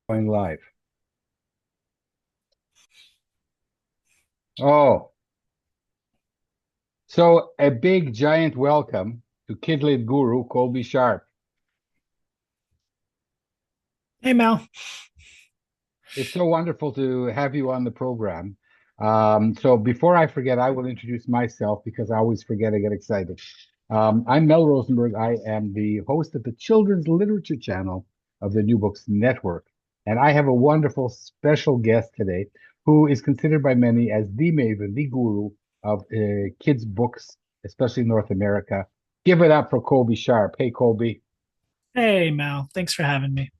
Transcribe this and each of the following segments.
Going live. Oh, so a big giant welcome to KidLit guru Colby Sharp. Hey Mel. It's so wonderful to have you on the program. So before I forget, I will introduce myself because I always forget. I get excited. I'm Mel Rosenberg. I am the host of the Children's Literature Channel of the New Books Network, and I have a wonderful special guest today who is considered by many as the maven, the guru of kids' books, especially North America. Give it up for Colby Sharp. Hey, Colby. Hey Mel. Thanks for having me.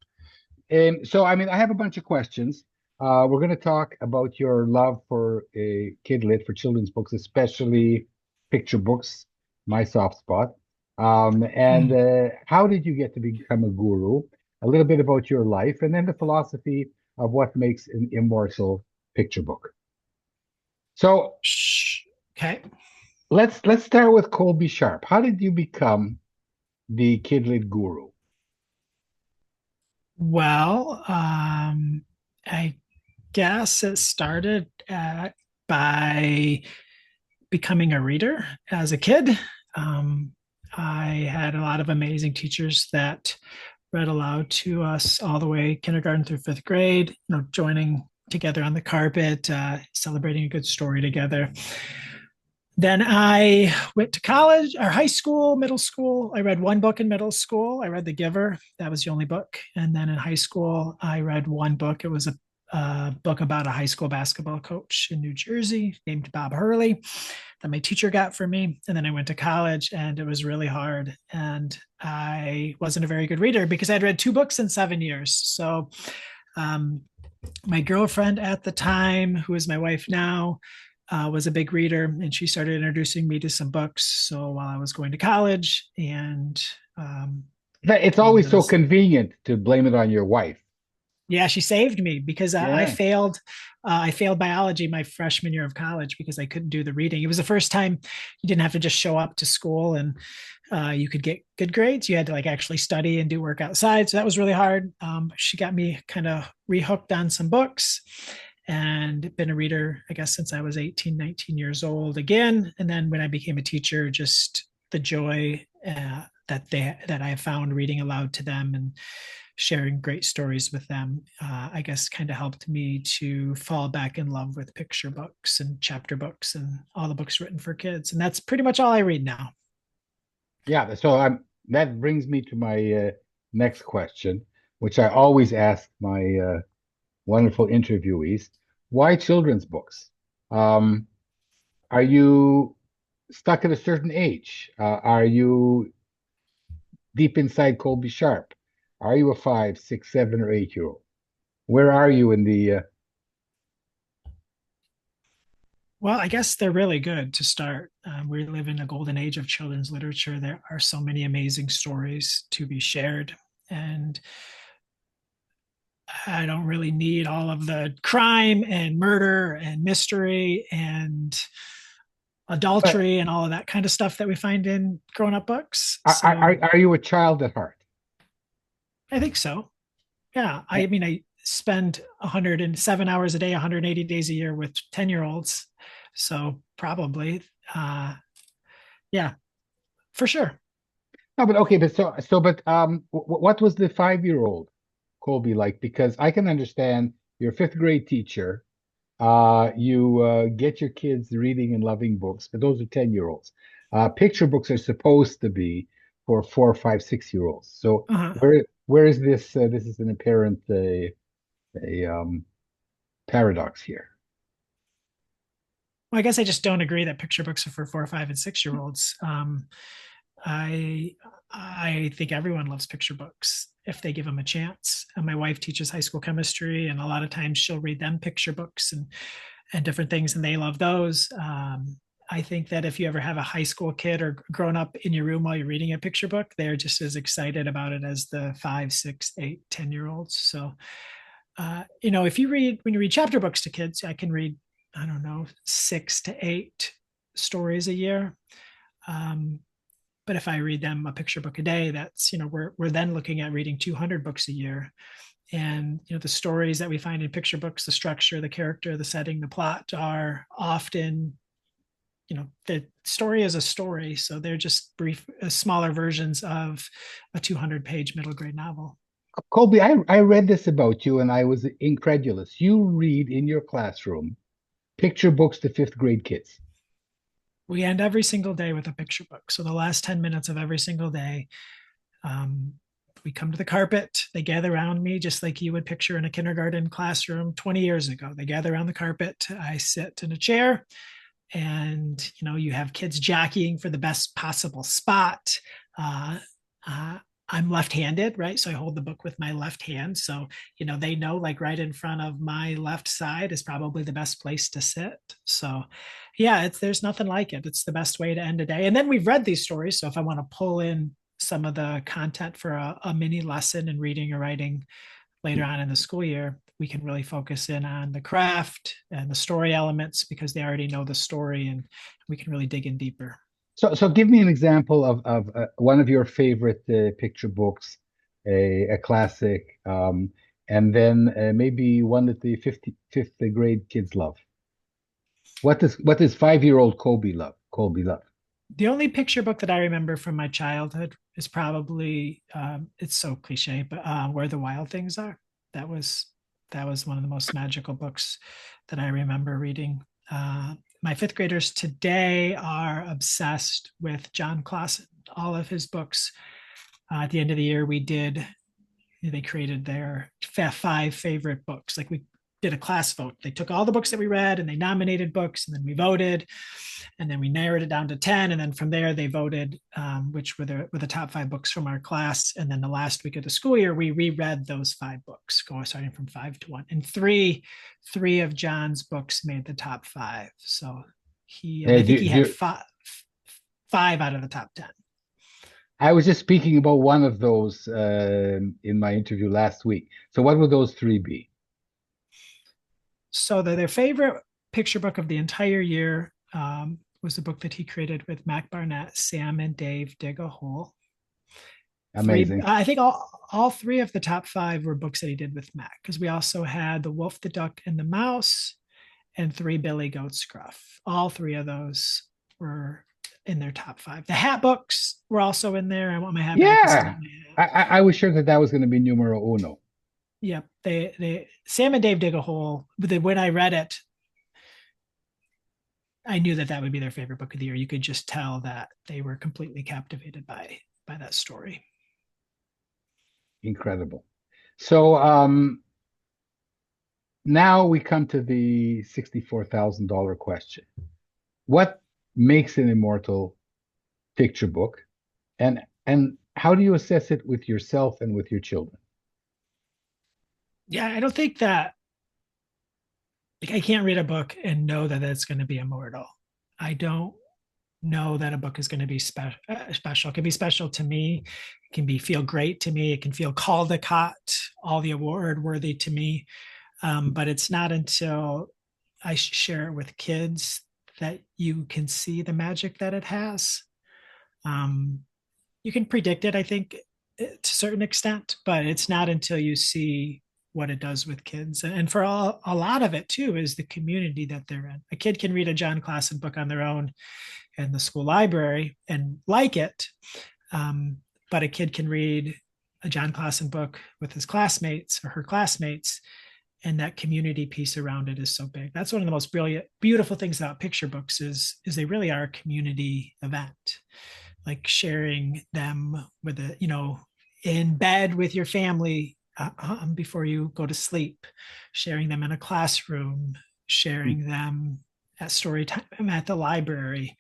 I have a bunch of questions. We're going to talk about your love for KidLit, for children's books, especially picture books, my soft spot. And Hmm. how did you get to become a guru? A little bit about your life, and then the philosophy of what makes an immortal picture book. So Okay. let's start with Colby Sharp. How did you become the KidLit guru? Well, I guess it started by becoming a reader as a kid. Um, I had a lot of amazing teachers that read aloud to us all the way kindergarten through fifth grade, joining together on the carpet, celebrating a good story together. Then I went to college or high school, middle school. I read one book in middle school. I read The Giver. That was the only book. And then in high school, I read one book. It was a book about a high school basketball coach in New Jersey named Bob Hurley that my teacher got for me. And then I went to college and it was really hard. And I wasn't a very good reader because I'd read two books in 7 years. So um, my girlfriend at the time, who is my wife now, was a big reader, and she started introducing me to some books. So while I was going to college, and It's one of always so those, convenient to blame it on your wife. yeah, she saved me because I Yeah. failed. I failed biology my freshman year of college because I couldn't do the reading. It was the first time you didn't have to just show up to school and you could get good grades. You had to like actually study and do work outside. So that was really hard. She got me kind of rehooked on some books and been a reader, I guess, since I was 18, 19 years old again. And then when I became a teacher, just the joy that I have found reading aloud to them and sharing great stories with them, I guess kind of helped me to fall back in love with picture books and chapter books and all the books written for kids. And that's pretty much all I read now. Yeah, that brings me to my next question, which I always ask my wonderful interviewees. Why children's books? Um, are you stuck at a certain age? Are you deep inside Colby Sharp? Are you a 5, 6, 7, or 8 year old? Where are you in the Well, I guess they're really good to start. We live in a golden age of children's literature. There are so many amazing stories to be shared. And I don't really need all of the crime and murder and mystery and but adultery and all of that kind of stuff that we find in grown up books. So are you a child at heart? I think so. Yeah. Eh, I mean, I spend 107 hours a day, 180 days a year with 10-year-olds. So probably, yeah, for sure. No, but okay, what was the 5 year old Colby like? Because I can understand you're a fifth grade teacher. You get your kids reading and loving books, but those are 10 year olds. Picture books are supposed to be for 4, 5, 6 year olds. So Uh-huh. where is this? This is an apparent a paradox here. Well, I guess I just don't agree that picture books are for 4, 5, and 6-year-olds. I I think everyone loves picture books if they give them a chance. And my wife teaches high school chemistry, and a lot of times she'll read them picture books and different things, and they love those. I think that if you ever have a high school kid or grown up in your room while you're reading a picture book, they're just as excited about it as the 5, 6, 8, 10-year-olds. So if you read when you read chapter books to kids, I can read, I don't know, 6 to 8 stories a year. Um, But if I read them a picture book a day, that's, we're then looking at reading 200 books a year. And the stories that we find in picture books, the structure, the character, the setting, the plot are often, the story is a story, so they're just brief, smaller versions of a 200-page middle grade novel. Colby, I read this about you and I was incredulous. You read in your classroom picture books to fifth grade kids. We end every single day with a picture book. So the last 10 minutes of every single day, um, we come to the carpet. They gather around me just like you would picture in a kindergarten classroom 20 years ago. They gather around the carpet. I sit in a chair, and you have kids jockeying for the best possible spot. Uh, uh, I'm left-handed, right? So I hold the book with my left hand. So, they know like right in front of my left side is probably the best place to sit. So yeah, there's nothing like it. It's the best way to end a day. And then we've read these stories. So if I want to pull in some of the content for a mini lesson in reading or writing later on in the school year, we can really focus in on the craft and the story elements because they already know the story, and we can really dig in deeper. So give me an example of one of your favorite picture books, a classic, and then maybe one that the fifth grade kids love. What does 5-year-old Colby love? Colby love. The only picture book that I remember from my childhood is probably, it's so cliche, but Where the Wild Things Are. That was one of the most magical books that I remember reading. My fifth graders today are obsessed with John Clausen, all of his books. At the end of the year, they created their 5 favorite books. Like we did a class vote. They took all the books that we read and they nominated books, and then we voted, and then we narrowed it down to 10. And then from there, they voted which were the top 5 books from our class. And then the last week of the school year, we reread those 5 books, starting from 5 to 1. And three of John's books made the top 5. So I think he had 5 out of the top 10. I was just speaking about one of those in my interview last week. So what would those 3 be? So their favorite picture book of the entire year was the book that he created with Mac Barnett, Sam and Dave Dig a Hole. Amazing. I think all 3 of the top 5 were books that he did with Mac, because we also had The Wolf, the Duck, and the Mouse and 3 Billy Goat Scruff. All 3 of those were in their top 5. The hat books were also in there. I want my hat back. Yeah, I was sure that was going to be numero uno. Yep. They Sam and Dave Dig a Hole. But when I read it, I knew that would be their favorite book of the year. You could just tell that they were completely captivated by that story. Incredible. So now we come to the $64,000 question. What makes an immortal picture book, and how do you assess it with yourself and with your children? Yeah, I don't think that, like, I can't read a book and know that it's going to be immortal. I don't know that a book is going to be special. It can be special to me. It can feel great to me. It can feel Caldecott, all the award worthy to me. But it's not until I share it with kids that you can see the magic that it has. You can predict it, I think, to a certain extent, but it's not until you see what it does with kids. And for a lot of it too is the community that they're in. A kid can read a John Clausen book on their own in the school library and like it, but a kid can read a John Clausen book with his classmates or her classmates, and that community piece around it is so big. That's one of the most beautiful things about picture books is they really are a community event, like sharing them with in bed with your family before you go to sleep, sharing them in a classroom, sharing them at story time at the library.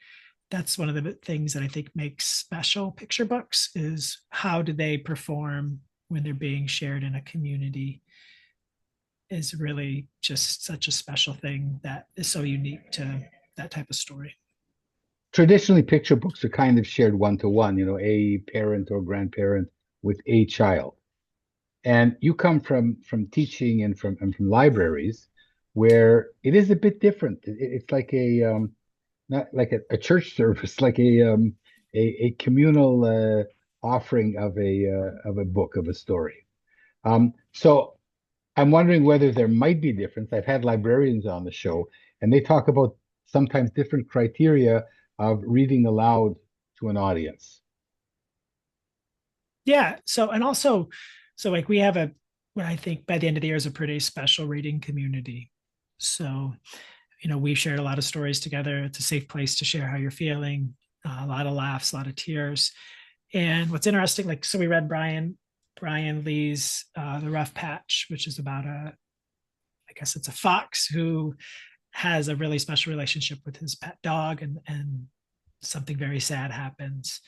That's one of the things that I think makes special picture books is how do they perform when they're being shared in a community is really just such a special thing that is so unique to that type of story. Traditionally, picture books are kind of shared one-to-one, a parent or grandparent with a child. And you come from teaching and from libraries where it is a bit different. It's like not like a church service, like a communal offering of a book, of a story. So I'm wondering whether there might be difference. I've had librarians on the show, and they talk about sometimes different criteria of reading aloud to an audience. Yeah. So, and also, so like we have what I think by the end of the year is a pretty special reading community. So, we've shared a lot of stories together. It's a safe place to share how you're feeling, a lot of laughs, a lot of tears. And what's interesting, like, so we read Brian Lee's The Rough Patch, which is about I guess it's a fox who has a really special relationship with his pet dog, and something very sad happens.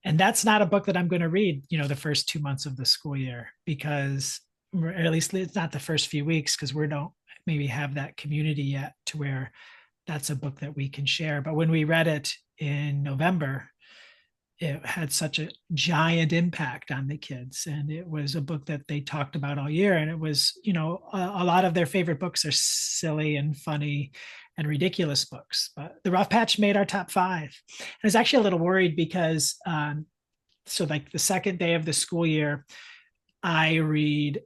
And that's not a book that I'm going to read, the first 2 months of the school year, because, or at least it's not the first few weeks, because we don't maybe have that community yet to where that's a book that we can share. But when we read it in November, it had such a giant impact on the kids, and it was a book that they talked about all year. And it was, a lot of their favorite books are silly and funny and ridiculous books, but The Rough Patch made our top 5. And I was actually a little worried because so like the second day of the school year, I read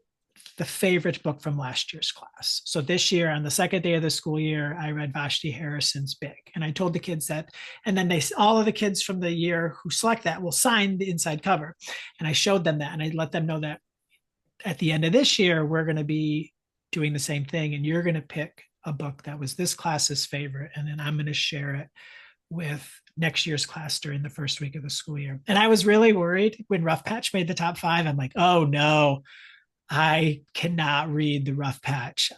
the favorite book from last year's class. So this year, on the second day of the school year, I read Vashti Harrison's Big. And I told the kids that, and then all of the kids from the year who select that will sign the inside cover. And I showed them that, and I let them know that at the end of this year, we're going to be doing the same thing. And you're going to pick a book that was this class's favorite. And then I'm going to share it with next year's class during the first week of the school year. And I was really worried when Rough Patch made the top 5. I'm like, oh no, I cannot read the Rough Patch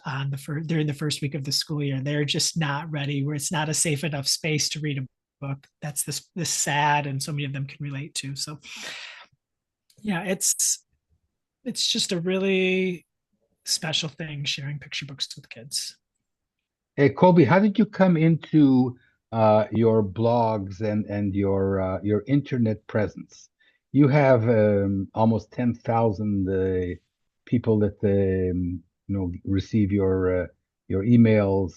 during the first week of the school year. They're just not ready, where it's not a safe enough space to read a book that's this sad, and so many of them can relate to. So yeah, it's just a really special thing sharing picture books with kids. Hey, Colby, how did you come into your blogs and your internet presence? You have almost 10,000 people that receive your emails.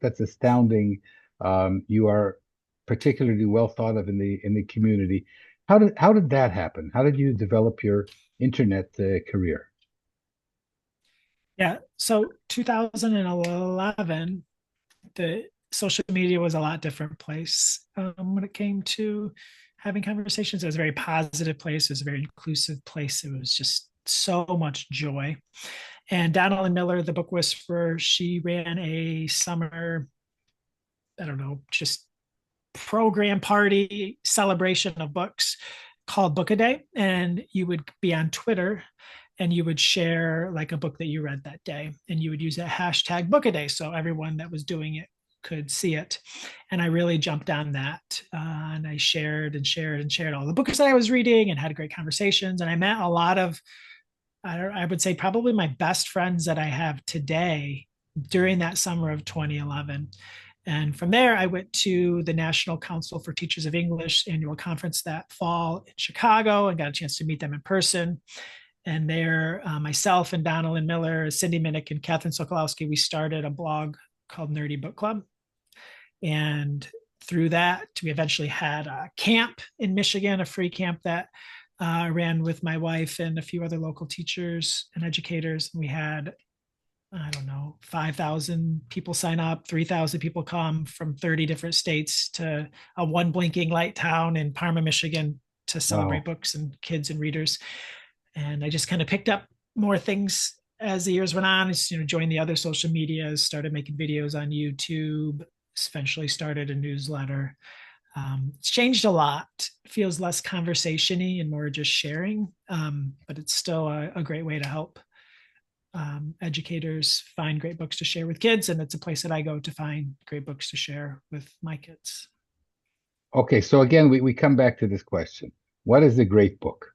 That's astounding. You are particularly well thought of in the community. How did that happen? How did you develop your internet career? Yeah, so 2011, the social media was a lot different place when it came to having conversations. It was a very positive place. It was a very inclusive place. It was just so much joy. And Donald Miller, the book whisperer, she ran a summer, I don't know, just program party celebration of books called Book a Day. And you would be on Twitter and you would share like a book that you read that day, and you would use a hashtag Book a Day so everyone that was doing it could see it. And I really jumped on that, and I shared and shared and shared all the books that I was reading and had great conversations. And I met a lot of, I would say probably my best friends that I have today during that summer of 2011. And from there, I went to the National Council for Teachers of English annual conference that fall in Chicago and got a chance to meet them in person. And there, myself and Donald Miller, Cindy Minnick, and Catherine Sokolowski, we started a blog called Nerdy Book Club. And through that, we eventually had a camp in Michigan, a free camp that I ran with my wife and a few other local teachers and educators. We had, I don't know, 5,000 people sign up, 3,000 people come from 30 different states to a one blinking light town in Parma, Michigan to celebrate Wow. books and kids and readers. And I just kind of picked up more things as the years went on. Just, joined the other social medias, started making videos on YouTube, eventually started a newsletter. It's changed a lot. It feels less conversation-y and more just sharing, but it's still a great way to help educators find great books to share with kids. And it's a place that I go to find great books to share with my kids. Okay, so again, we come back to this question. What is a great book?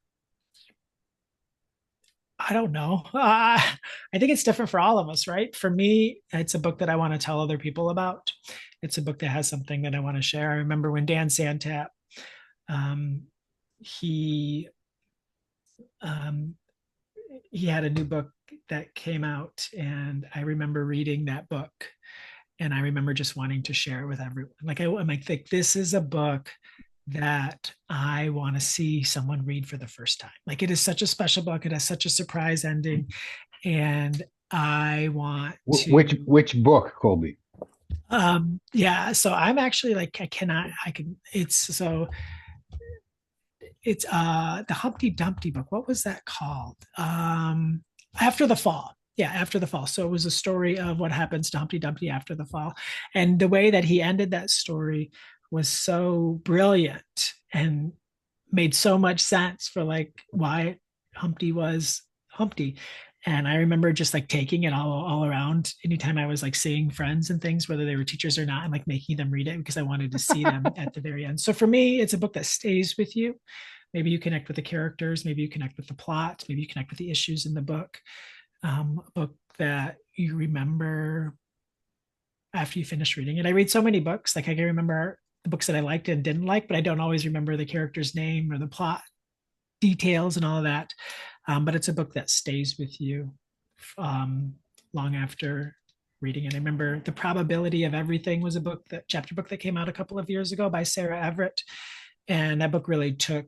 I don't know. I think it's different for all of us, right? For me, it's a book that I want to tell other people about. It's a book that has something that I want to share. I remember when Dan Santap, um, he um, he had a new book that came out, and I remember reading that book, and I remember just wanting to share it with everyone. Like I'm like, this is a book that I want to see someone read for the first time. Like, it is such a special book. It has such a surprise ending. And I want to, Which book, Colby? yeah. So I'm actually like, I can, it's the Humpty Dumpty book. What was that called? After the Fall. Yeah, After the Fall. So it was a story of what happens to Humpty Dumpty after the fall. And the way that he ended that story was so brilliant and made so much sense for like why Humpty was Humpty. And I remember just like taking it all around anytime I was like seeing friends and things, whether they were teachers or not, and like making them read it because I wanted to see them at the very end. So for me, it's a book that stays with you. Maybe you connect with the characters, maybe you connect with the plot, maybe you connect with the issues in the book. A book that you remember after you finish reading it. I read so many books, like I can remember the books that I liked and didn't like, but I don't always remember the character's name or the plot details and all of that. But it's a book that stays with you um, long after reading it. I remember The Probability of Everything was a book, that chapter book that came out a couple of years ago by Sarah Everett. And that book really took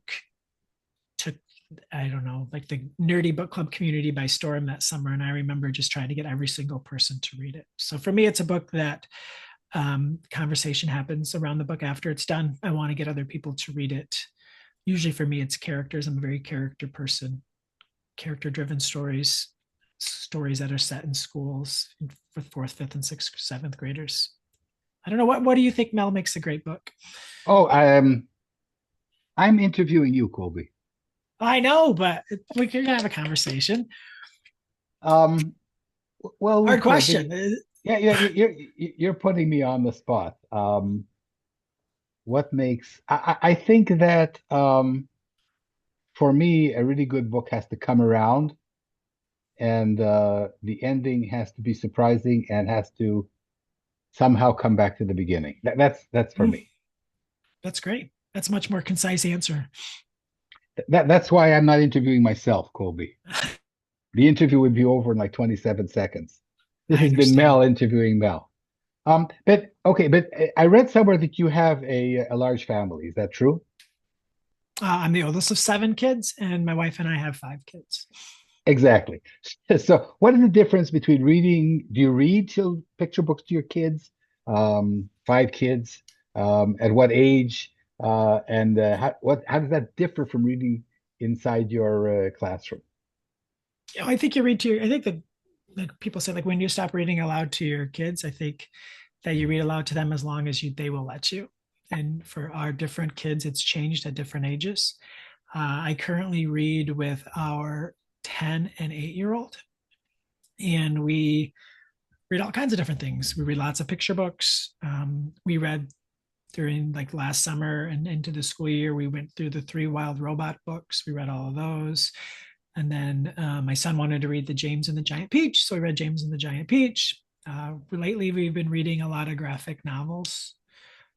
I don't know, like the nerdy book club community by storm that summer. And I remember just trying to get every single person to read it. So for me, it's a book that conversation happens around the book after it's done. I want to get other people to read it. Usually for me, it's characters. I'm a very character person, character driven stories, stories that are set in schools for fourth, fifth, and sixth, seventh graders. I don't know. What do you think, Mel, makes a great book? Oh, I'm interviewing you, Colby. I know, but we can have a conversation. Um, well, we Hard could. question. Yeah, yeah, you're putting me on the spot. What makes I think that for me, a really good book has to come around, and the ending has to be surprising and has to somehow come back to the beginning. That's for me. That's great. That's a much more concise answer. That's why I'm not interviewing myself, Colby. The interview would be over in like 27 seconds. This I has been understand. Mel interviewing Mel. But okay, but I read somewhere that you have a large family. Is that true? I'm the oldest of seven kids, and my wife and I have five kids. Exactly. So, what is the difference between reading? Do you read till picture books to your kids? Five kids. At what age? And how does that differ from reading inside your classroom? I think you read to your, I think that like people say, like when you stop reading aloud to your kids, I think that you read aloud to them as long as they will let you. And for our different kids, it's changed at different ages. I currently read with our 10 and 8-year old, and we read all kinds of different things. We read lots of picture books. We read during like last summer and into the school year, we went through the three Wild Robot books. We read all of those. And then my son wanted to read the James and the Giant Peach. So we read James and the Giant Peach. Lately, we've been reading a lot of graphic novels.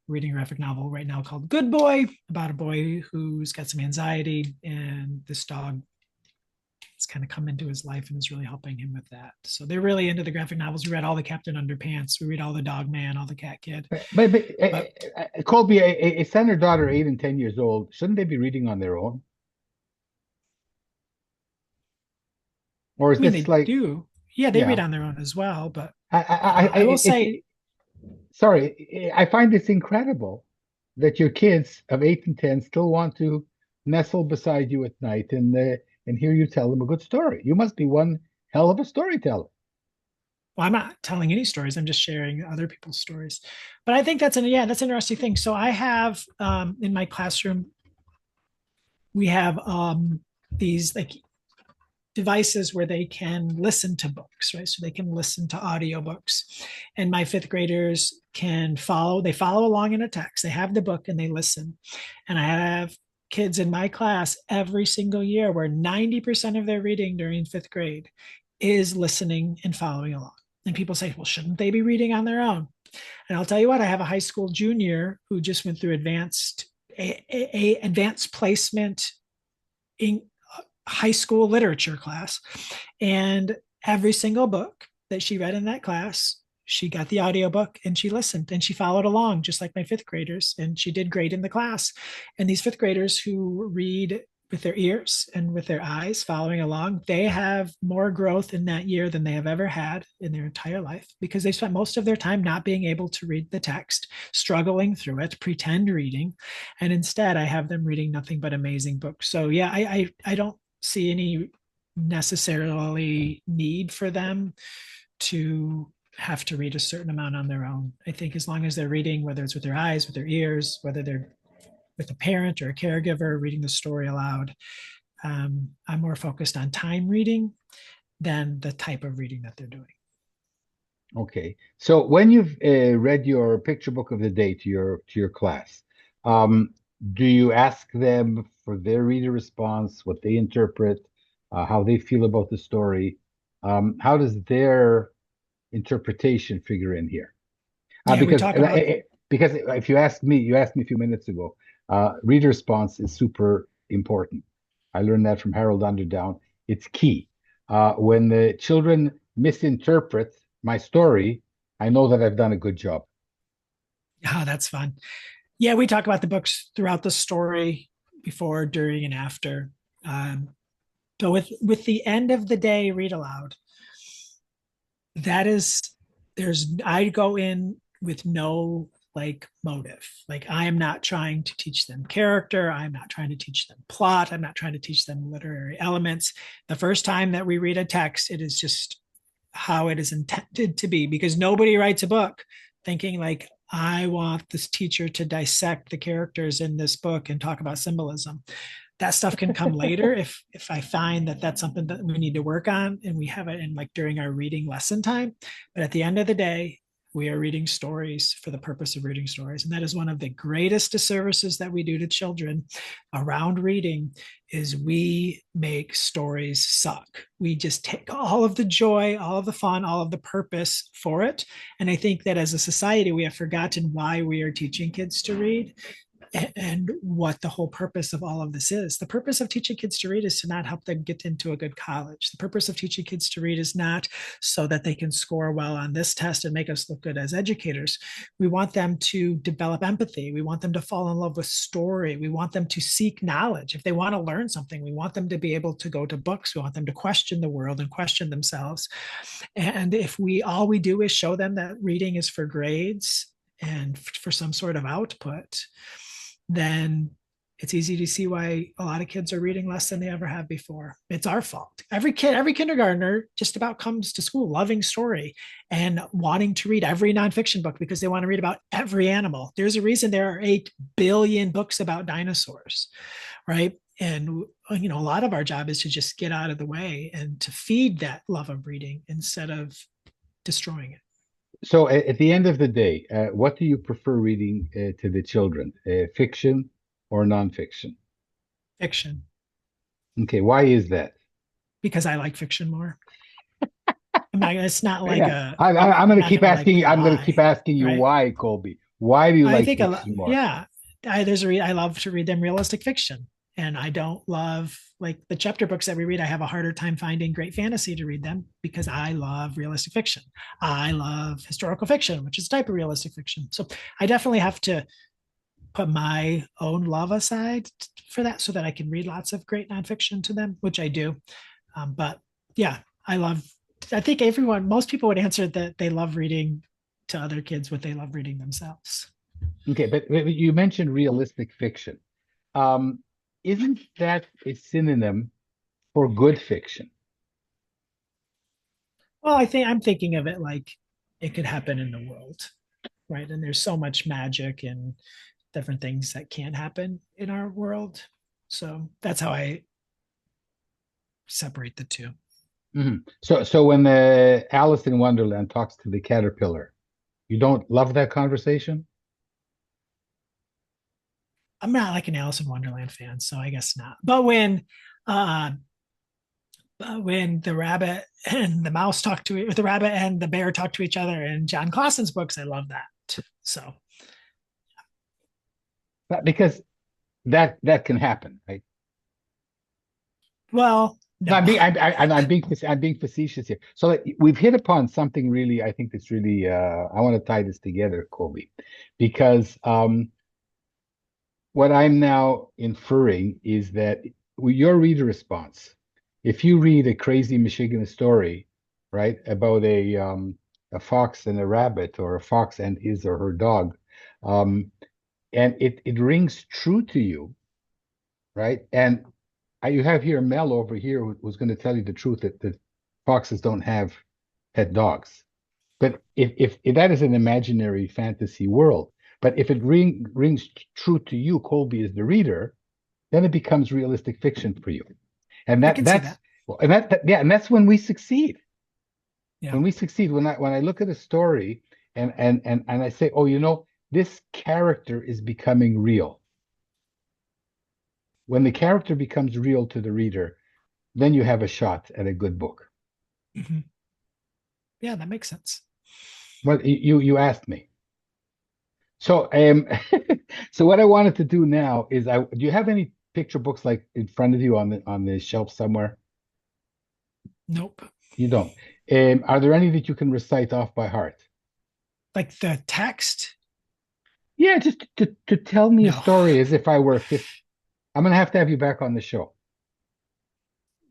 We're reading a graphic novel right now called Good Boy, about a boy who's got some anxiety, and this dog has kind of come into his life and is really helping him with that. So they're really into the graphic novels. We read all the Captain Underpants. We read all the Dog Man, all the Cat Kid. But Colby, a son or daughter, 8 and 10 years old, shouldn't they be reading on their own? Or is I mean, this they like, do. Yeah, they read yeah? on their own as well. But I I will it's say, sorry, I find this incredible that your kids of 8 and 10 still want to nestle beside you at night and hear you tell them a good story. You must be one hell of a storyteller. well, I'm not telling any stories. I'm just sharing other people's stories. But I think that's an interesting thing. So I have in my classroom, we have these like devices where they can listen to books, right? So they can listen to audiobooks. And my fifth graders they follow along in a text. They have the book and they listen. And I have kids in my class every single year where 90% of their reading during fifth grade is listening and following along. And people say, well, shouldn't they be reading on their own? And I'll tell you what, I have a high school junior who just went through advanced placement in high school literature class. And every single book that she read in that class, she got the audiobook and she listened and she followed along just like my fifth graders, and she did great in the class. And these fifth graders who read with their ears and with their eyes following along, they have more growth in that year than they have ever had in their entire life, because they spent most of their time not being able to read the text, struggling through it, pretend reading. And instead I have them reading nothing but amazing books. So yeah, I don't see any necessarily need for them to have to read a certain amount on their own. I think as long as they're reading, whether it's with their eyes, with their ears, whether they're with a parent or a caregiver reading the story aloud, I'm more focused on time reading than the type of reading that they're doing. Okay. So when you've read your picture book of the day to your class, um, do you ask them for their reader response, what they interpret, how they feel about the story? How does their interpretation figure in here? Yeah, we Because talk about because if you asked me a few minutes ago, reader response is super important. I learned that from Harold Underdown. It's key. When the children misinterpret my story, I know that I've done a good job. how that's fun. Yeah, we talk about the books throughout the story, before, during, and after. Um, but with the end of the day read aloud, that is, there's, I go in with no like motive. Like I am not trying to teach them character, I'm not trying to teach them plot, I'm not trying to teach them literary elements. The first time that we read a text, it is just how it is intended to be, because nobody writes a book thinking like, I want this teacher to dissect the characters in this book and talk about symbolism. That stuff can come later if I find that that's something that we need to work on and we have it in like during our reading lesson time. But at the end of the day, we are reading stories for the purpose of reading stories. And that is one of the greatest disservices that we do to children around reading, is we make stories suck. We just take all of the joy, all of the fun, all of the purpose for it. And I think that as a society, we have forgotten why we are teaching kids to read and what the whole purpose of all of this is. The purpose of teaching kids to read is to not help them get into a good college. The purpose of teaching kids to read is not so that they can score well on this test and make us look good as educators. We want them to develop empathy. We want them to fall in love with story. We want them to seek knowledge. If they want to learn something, we want them to be able to go to books. We want them to question the world and question themselves. And if we all we do is show them that reading is for grades and for some sort of output, then it's easy to see why a lot of kids are reading less than they ever have before. It's our fault. Every kid, every kindergartner just about comes to school loving story and wanting to read every nonfiction book because they want to read about every animal. There's a reason there are 8 billion books about dinosaurs, right? And a lot of our job is to just get out of the way and to feed that love of reading instead of destroying it. So at the end of the day, what do you prefer reading to the children, fiction or nonfiction? Fiction, Okay, why is that? because I like fiction more. It's not like Yeah, a, I'm going I'm to not keep gonna like asking. I'm going to keep why, asking you right? why, Colby. Why do you I like think fiction more? yeah, I love to read them realistic fiction, and I don't love like the chapter books that we read. I have a harder time finding great fantasy to read them because I love realistic fiction. I love historical fiction, which is a type of realistic fiction. So I definitely have to put my own love aside for that so that I can read lots of great nonfiction to them, which I do. But yeah, I think most people would answer that they love reading to other kids what they love reading themselves. Okay, but you mentioned realistic fiction. Um, isn't that a synonym for good fiction? Well, I'm thinking of it like it could happen in the world, right? And there's so much magic and different things that can happen in our world. So that's how I separate the two. So when Alice in Wonderland talks to the caterpillar, you don't love that conversation? I'm not like an Alice in Wonderland fan, so I guess not. Uh, when the rabbit and the mouse talk to the rabbit and the bear talk to each other in John Clausen's books, I love that. So, Because that can happen, right? well, No, No. I'm being facetious here. So like, we've hit upon something really, I think that's really, I want to tie this together, Colby, because what I'm now inferring is that your reader response, if you read a crazy Michigan story, right, about a fox and a rabbit, or a fox and his or her dog, and it rings true to you, right? And you have here Mel over here who's going to tell you the truth that foxes don't have pet dogs. But if that is an imaginary fantasy world, but if it rings true to you, Colby, as the reader, then it becomes realistic fiction for you. And I can see that's that. well, and yeah, and that's when we succeed. Yeah. When we succeed, when I look at a story and I say, oh, this character is becoming real. When the character becomes real to the reader, then you have a shot at a good book. Hmm. Yeah, that makes sense. Well, you asked me. So so what I wanted to do now is do you have any picture books like in front of you on the shelf somewhere? Nope. You don't. Are there any that you can recite off by heart? Like the text? Yeah, just to tell me a No. story as if I were a fifth. I'm gonna have to have you back on the show.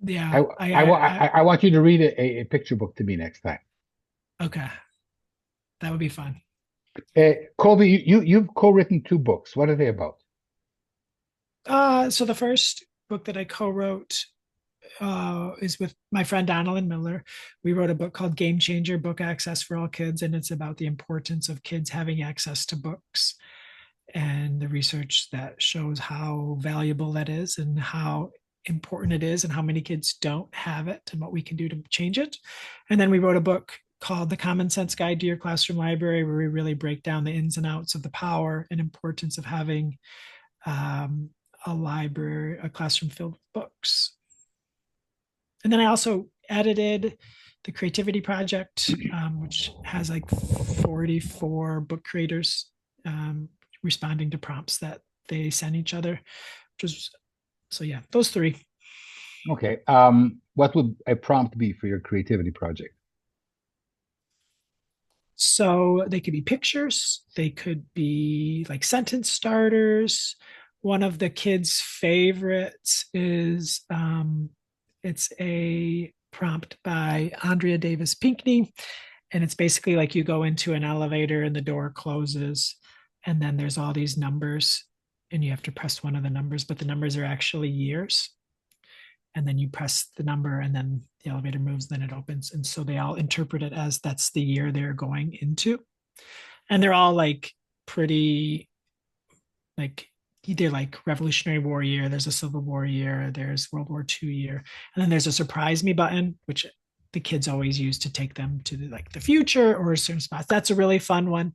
Yeah. I want you to read a picture book to me next time. Okay. That would be fun. Colby, you've co-written two books. What are they about? So the first book that I co-wrote is with my friend Donalyn Miller. We wrote a book called Game Changer: Book Access for All Kids, and it's about the importance of kids having access to books and the research that shows how valuable that is and how important it is and how many kids don't have it and what we can do to change it. And then we wrote a book called The Common Sense Guide to Your Classroom Library, where we really break down the ins and outs of the power and importance of having um, a library, a classroom filled with books. And then I also edited the Creativity Project, which has like 44 book creators responding to prompts that they send each other. Which was, so yeah, those three. Okay. What would a prompt be for your creativity project? So they could be pictures, they could be like sentence starters. One of the kids' favorites is it's a prompt by Andrea Davis Pinkney. And it's basically like you go into an elevator and the door closes, and then there's all these numbers, and you have to press one of the numbers, but the numbers are actually years. And then you press the number, and then the elevator moves, then it opens. And so they all interpret it as that's the year they're going into. And they're all like pretty, like, they're like Revolutionary War year, there's a Civil War year, there's World War II year, and then there's a surprise me button, which the kids always use to take them to like the future or certain spots. That's a really fun one.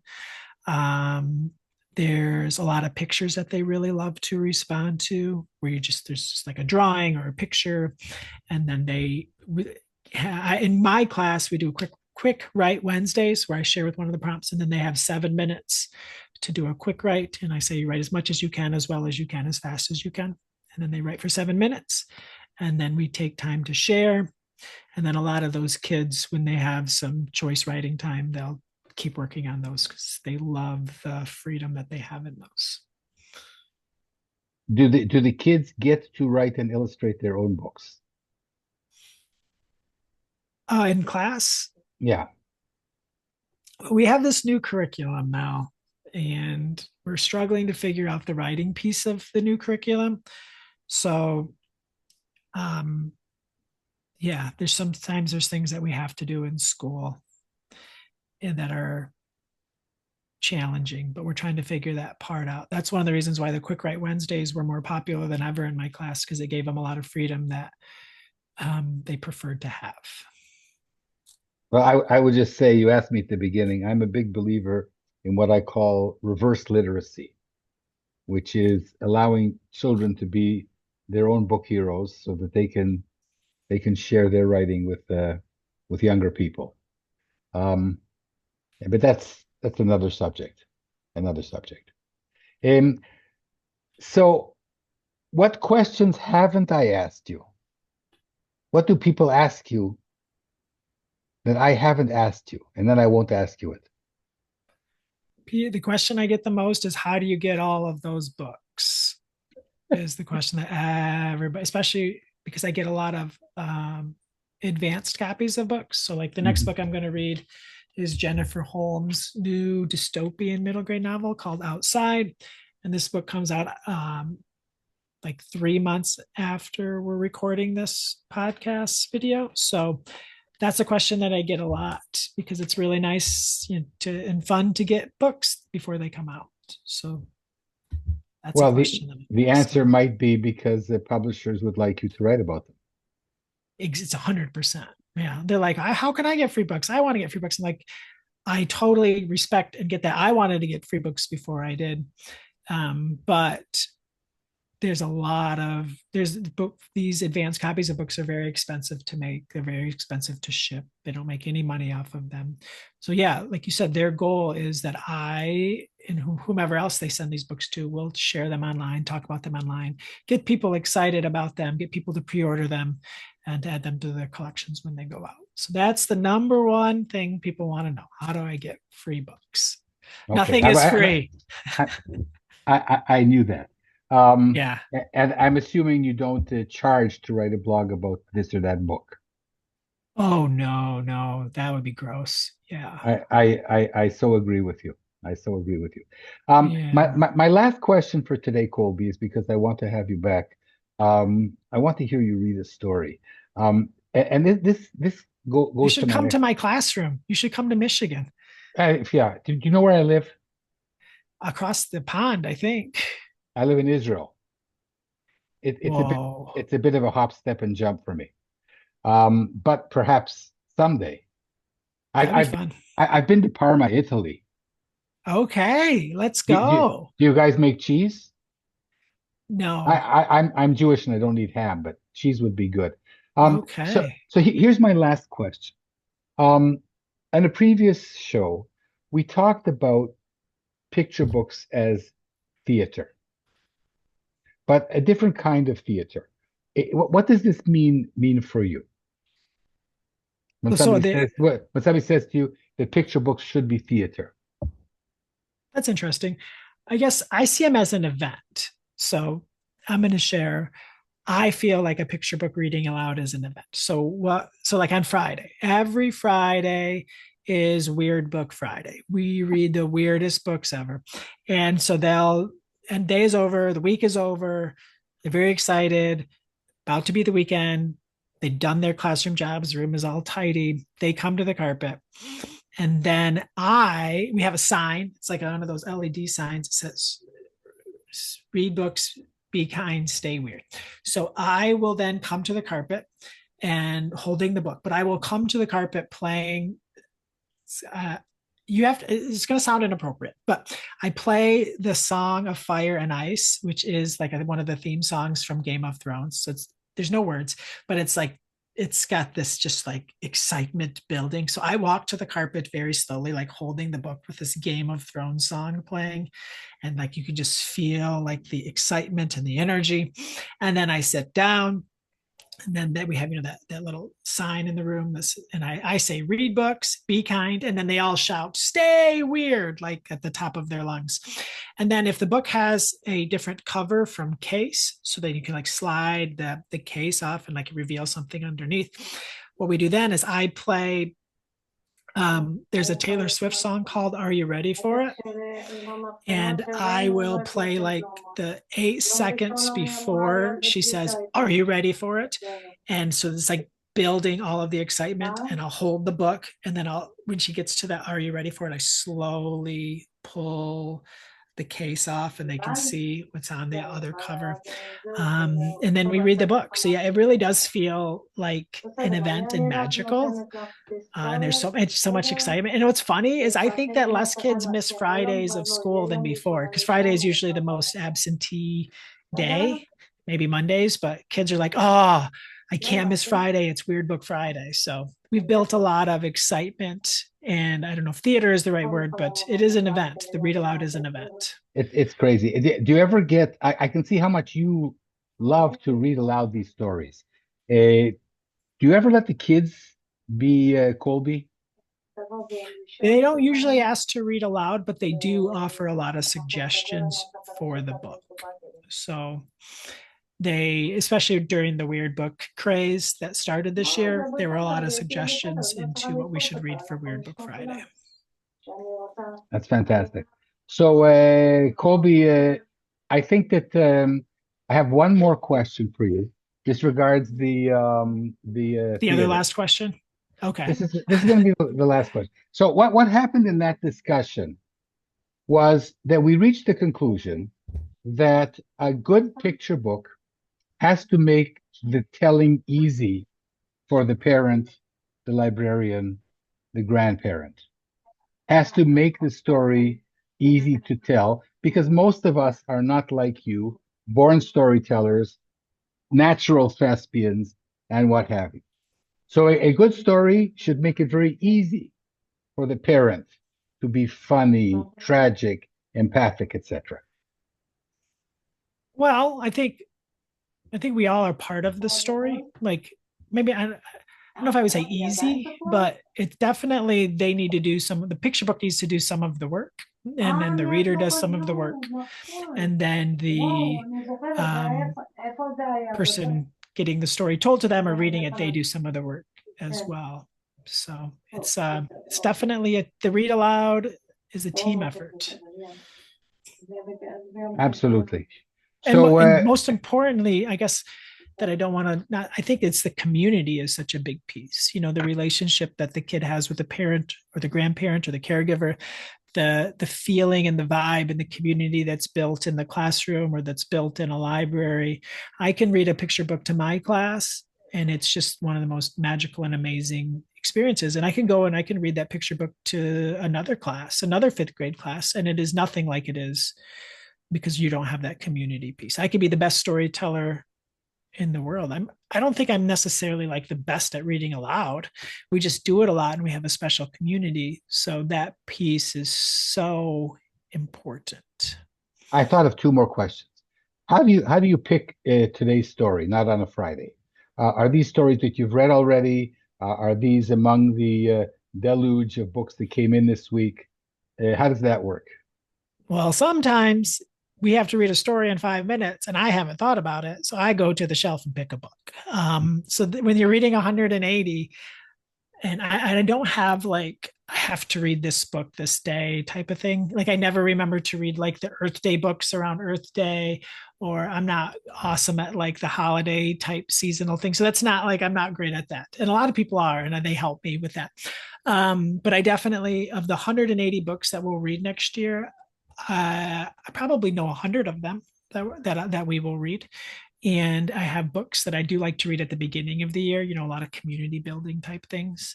Um, there's a lot of pictures that they really love to respond to, where there's just like a drawing or a picture, and then in my class we do a quick write Wednesdays, where I share with one of the prompts, and then they have 7 minutes to do a quick write, and I say you write as much as you can, as well as you can, as fast as you can, and then they write for 7 minutes, and then we take time to share. And then a lot of those kids, when they have some choice writing time, they'll keep working on those because they love the freedom that they have in those. Do the kids get to write and illustrate their own books? In class, Yeah. we have this new curriculum now, and we're struggling to figure out the writing piece of the new curriculum. So, um, yeah, there's things that we have to do in school and that are challenging, but we're trying to figure that part out. That's one of the reasons why the Quick Write Wednesdays were more popular than ever in my class, because it gave them a lot of freedom that they preferred to have. Well, I would just say, you asked me at the beginning, I'm a big believer in what I call reverse literacy, which is allowing children to be their own book heroes so that they can share their writing with younger people. Um, but that's another subject, another subject. Um, so what questions haven't I asked you? what do people ask you that I haven't asked you, and then I won't ask you it? The question I get the most is how do you get all of those books? Is the question that everybody, especially because I get a lot of advanced copies of books. So, like the next Mhm. book I'm going to read is Jennifer Holmes' new dystopian middle grade novel called Outside. And this book comes out like 3 months after we're recording this podcast video. So, that's a question that I get a lot because it's really nice, and fun to get books before they come out. So that's a Well, the question that I'm the answer asking. might be because the publishers would like you to write about them. It's 100%. Yeah. They're like, how can I get free books? I want to get free books. I'm like, I totally respect and get that. I wanted to get free books before I did. But there's a lot of there's book these advanced copies of books are very expensive to make. They're very expensive to ship. They don't make any money off of them. So yeah, like you said, their goal is that I and whomever else they send these books to will share them online, talk about them online, get people excited about them, get people to pre-order them and to add them to their collections when they go out. So that's the number one thing people want to know. How do I get free books? Okay, Nothing is free. I, I knew that. Um, Yeah. and I'm assuming you don't charge to write a blog about this or that book. Oh no, no, that would be gross. Yeah. I so agree with you. I so agree with you. Yeah. My last question for today, Colby, is because I want to have you back. I want to hear you read a story. And this You goes to should my come to next. my classroom. You should come to Michigan, Yeah, do you know where I live? across the pond, I think. I live in Israel. It's a bit Whoa. it's a bit of a hop, step, and jump for me. But perhaps someday. That'd be I've fun. I've been to Parma, Italy. Okay, let's Do, do, go. do you guys make cheese? No. I'm Jewish and I don't eat ham, but cheese would be good. Okay. Here's my last question. Um, in a previous show, we talked about picture books as theater, but a different kind of theater. What does this mean for you? So the When somebody says to you that picture books should be theater. That's interesting. I guess I see them as an event. So I'm going to share. I feel like a picture book reading aloud is an event. So like on Friday, every Friday is Weird Book Friday. We read the weirdest books ever. And so and day is over, the week is over. They're very excited, about to be the weekend. They've done their classroom jobs, the room is all tidy. They come to the carpet. And then we have a sign. It's like one of those LED signs. It says, read books, be kind, stay weird. So I will then come to the carpet and holding the book, but I will come to the carpet playing. Uh, it's going to sound inappropriate, but I play the Song of Fire and Ice, which is like one of the theme songs from Game of Thrones. So there's no words, but it's got this just like excitement building. So I walk to the carpet very slowly, like holding the book with this Game of Thrones song playing. And like you can just feel like the excitement and the energy. And then I sit down. And then we have, that little sign in the room. And I say, read books, be kind. And then they all shout, stay weird, like at the top of their lungs. And then if the book has a different cover from case, so that you can like slide the case off and like reveal something underneath, what we do then is I play there's a Taylor Swift song called Are You Ready for It? And I will play like the 8 seconds before she says, Are you ready for it? And so it's like building all of the excitement, and I'll hold the book. And then when she gets to that, Are you ready for it? I slowly pull the case off and they can see what's on the other cover. And then we read the book. So yeah, it really does feel like an event and magical. And there's so much excitement. And what's funny is I think that less kids miss Fridays of school than before, because Friday is usually the most absentee day, maybe Mondays, but kids are like, oh, I can't miss Friday. It's Weird Book Friday. So we've built a lot of excitement. And I don't know if theater is the right word, but it is an event. The read aloud is an event. It's crazy. Do you ever I can see how much you love to read aloud these stories. Do you ever let the kids be Colby? They don't usually ask to read aloud, but they do offer a lot of suggestions for the book. So they, especially during the weird book craze that started this year, there were a lot of suggestions into what we should read for Weird Book Friday. That's fantastic. So, Colby, I think that I have one more question for you. This regards the The other theater. last question. Okay. This is going to be the last question. So, what happened in that discussion was that we reached the conclusion that a good picture book has to make the telling easy for the parent, the librarian, the grandparent. Has to make the story easy to tell because most of us are not like you, born storytellers, natural thespians, and what have you. So a good story should make it very easy for the parent to be funny, tragic, empathic, etc. Well, I think we all are part of the story. Like maybe I don't know if I would say easy, but it's definitely they need to do some. The picture book needs to do some of the work, and then the reader does some of the work, and then the um, person getting the story told to them or reading it, they do some of the work as well. So it's definitely the read aloud is a team effort. Absolutely. and So, and most importantly, I guess that I don't want to not I think it's the community is such a big piece. The relationship that the kid has with the parent or the grandparent or the caregiver, the feeling and the vibe and the community that's built in the classroom or that's built in a library. I can read a picture book to my class and it's just one of the most magical and amazing experiences. And I can go and I can read that picture book to another class, another fifth grade class, and it is nothing like it is because you don't have that community piece. I could be the best storyteller in the world. I don't think I'm necessarily like the best at reading aloud. We just do it a lot and we have a special community. So that piece is so important. I thought of two more questions. How do you pick today's story, not on a Friday? Are these stories that you've read already? Are these among the deluge of books that came in this week? How does that work? Well, sometimes we have to read a story in 5 minutes and I haven't thought about it. So I go to the shelf and pick a book. When you're reading 180, and I don't have like I have to read this book this day type of thing. Like I never remember to read like the Earth Day books around Earth Day, or I'm not awesome at like the holiday type seasonal thing. So that's not like I'm not great at that. And a lot of people are, and they help me with that. But I definitely of the 180 books that we'll read next year, I probably know 100 of them that we will read. And I have books that I do like to read at the beginning of the year, a lot of community building type things.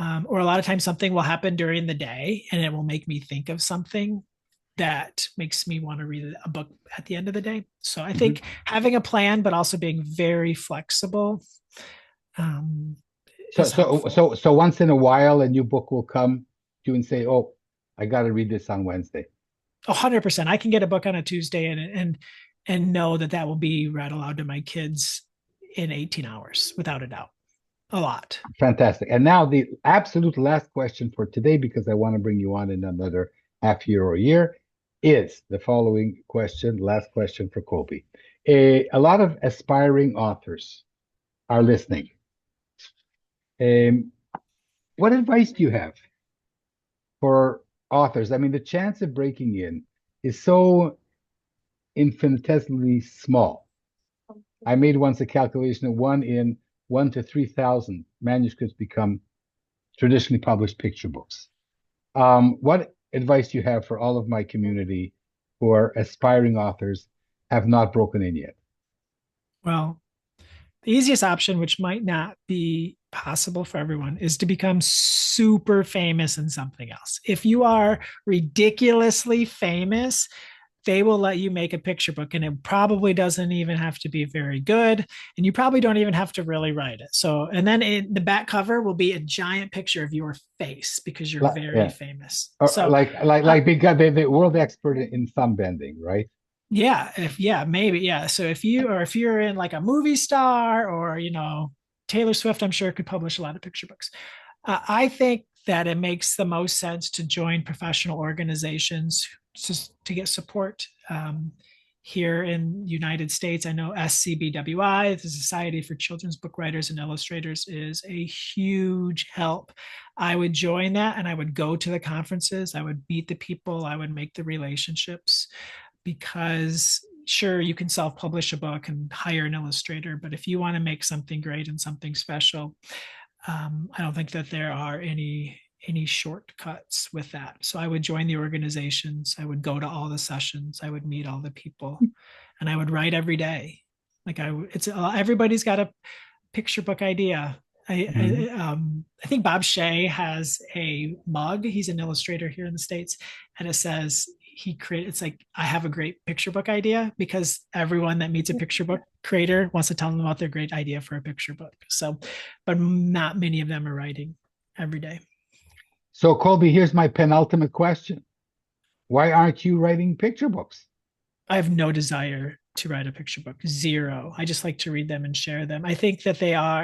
Or a lot of times something will happen during the day and it will make me think of something that makes me want to read a book at the end of the day. So I think having a plan, but also being very flexible, So, is so, helpful. so, so once in a while, a new book will come to you and say, "Oh, I got to read this on Wednesday." 100%. I can get a book on a Tuesday and know that that will be read aloud to my kids in 18 hours without a doubt. A lot. Fantastic. And now the absolute last question for today, because I want to bring you on in another half year or year, is the following question, last question for Colby. A lot of aspiring authors are listening. Um, what advice do you have for authors? I mean, the chance of breaking in is so infinitesimally small. I made once a calculation of 1 to 3,000 manuscripts become traditionally published picture books. What advice do you have for all of my community who are aspiring authors have not broken in yet? Well, the easiest option, which might not be possible for everyone, is to become super famous in something else. If you are ridiculously famous, they will let you make a picture book and it probably doesn't even have to be very good. And you probably don't even have to really write it. So, and then the back cover will be a giant picture of your face because you're very Yeah, famous. or So, uh, like because the world expert in thumb bending, right? yeah, maybe. Yeah. So if you're in like a movie star or, Taylor Swift, I'm sure, could publish a lot of picture books. I think that it makes the most sense to join professional organizations to get support. Here in the United States, I know SCBWI, the Society for Children's Book Writers and Illustrators, is a huge help. I would join that and I would go to the conferences. I would meet the people. I would make the relationships because sure, you can self-publish a book and hire an illustrator, but if you want to make something great and something special, I don't think that there are any shortcuts with that. So I would join the organizations. I would go to all the sessions. I would meet all the people, and I would write every day. Like it's everybody's got a picture book idea. I think Bob Shea has a mug. He's an illustrator here in the States, and it says it's like, I have a great picture book idea, because everyone that meets a picture book creator wants to tell them about their great idea for a picture book. So, but not many of them are writing every day. So, Colby, here's my penultimate question. Why aren't you writing picture books? I have no desire to write a picture book. Zero. I just like to read them and share them. I think that they are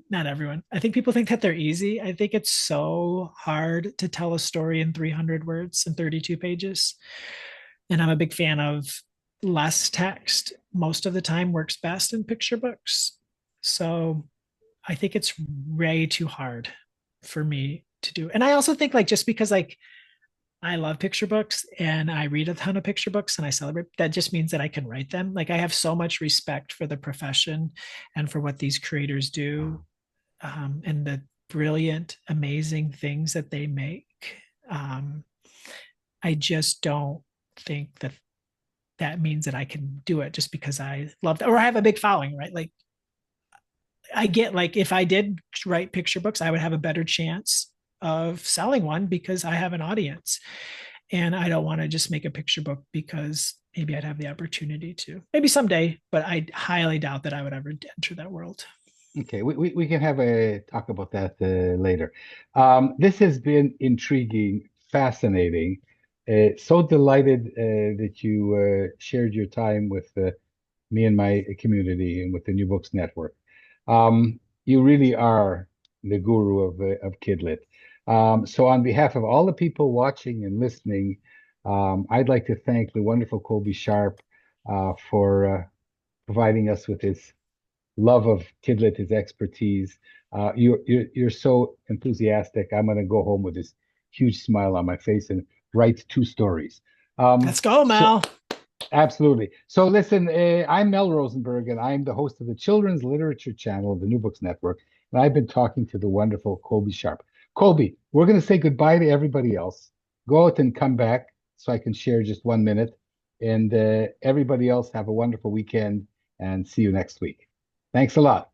not everyone. I think people think that they're easy. I think it's so hard to tell a story in 300 words and 32 pages. And I'm a big fan of less text. Most of the time works best in picture books. So I think it's way too hard for me to do. And I also think, like, just because, like, I love picture books and I read a ton of picture books and I celebrate, that just means that I can write them. Like, I have so much respect for the profession and for what these creators do, and the brilliant, amazing things that they make. I just don't think that that means that I can do it just because I love it, or I have a big following, right? Like, I get, like, if I did write picture books, I would have a better chance of selling one because I have an audience, and I don't want to just make a picture book because maybe I'd have the opportunity to, maybe someday, but I highly doubt that I would ever enter that world. Okay, we can have a talk about that later. This has been intriguing, fascinating. So delighted that you shared your time with me and my community and with the New Books Network. You really are the guru of KidLit. So on behalf of all the people watching and listening, I'd like to thank the wonderful Colby Sharp for providing us with his love of KidLit, his expertise. You're so enthusiastic. I'm going to go home with this huge smile on my face and write 2 stories. Let's go, Mel. Absolutely. So listen, I'm Mel Rosenberg, and I'm the host of the Children's Literature Channel of the New Books Network, and I've been talking to the wonderful Colby Sharp. Colby, we're going to say goodbye to everybody else. Go out and come back so I can share just 1 minute, and everybody else have a wonderful weekend, and see you next week. Thanks a lot.